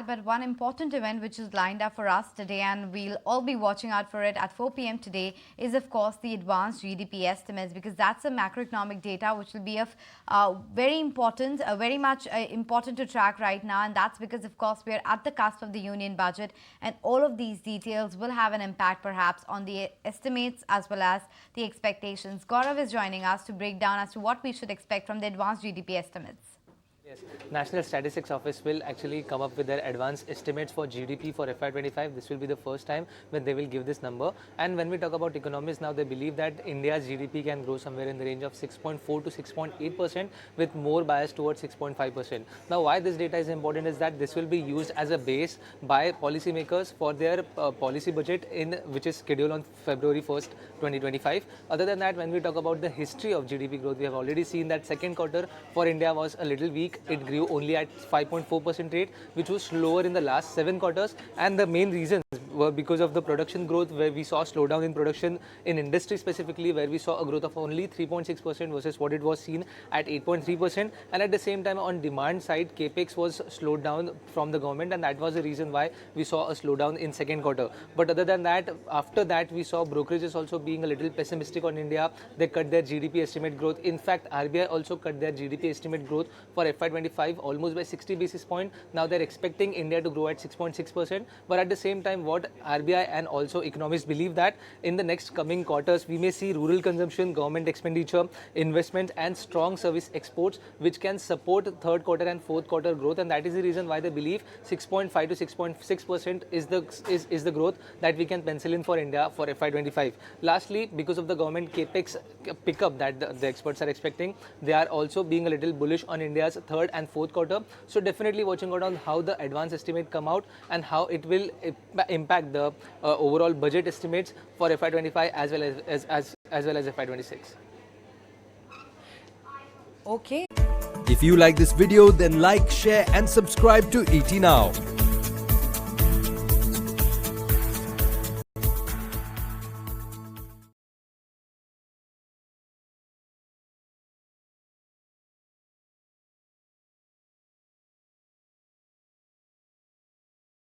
but one important event which is lined up for us today, and we'll all be watching out for it at 4 p.m. today, is of course the advanced GDP estimates, because that's a macroeconomic data which will be of very important, very much important to track right now. And that's because of course we are at the cusp of the union budget, and all of these details will have an impact perhaps on the estimates as well as the expectations. Gaurav is joining us to break down as to what we should expect from the advanced GDP estimates. Yes, National Statistics Office will actually come up with their advanced estimates for GDP for FY25. This will be the first time when they will give this number. And when we talk about economists now, they believe that India's GDP can grow somewhere in the range of 6.4 to 6.8% with more bias towards 6.5%. Now, why this data is important is that this will be used as a base by policymakers for their policy budget which is scheduled on February 1st, 2025. Other than that, when we talk about the history of GDP growth, we have already seen that second quarter for India was a little weak. It grew only at 5.4% rate, which was slower in the last 7 quarters. And the main reasons were because of the production growth, where we saw slowdown in production in industry specifically, where we saw a growth of only 3.6% versus what it was seen at 8.3%. And at the same time, on demand side, capex was slowed down from the government, and that was the reason why we saw a slowdown in second quarter. But other than that, after that, we saw brokerages also being a little pessimistic on India. They cut their GDP estimate growth. In fact, RBI also cut their GDP estimate growth for FY25 almost by 60 basis points. Now they're expecting India to grow at 6.6%. But at the same time, what RBI and also economists believe that in the next coming quarters, we may see rural consumption, government expenditure, investment and strong service exports, which can support third quarter and fourth quarter growth. And that is the reason why they believe 6.5 to 6.6% is the growth that we can pencil in for India for FY25. Lastly, because of the government capex pickup that the experts are expecting, they are also being a little bullish on India's third and fourth quarter. So definitely watching out on how the advance estimate come out and how it will impact the overall budget estimates for FY25 as well as FY26. Okay. If you like this video, then like, share and subscribe to ET Now.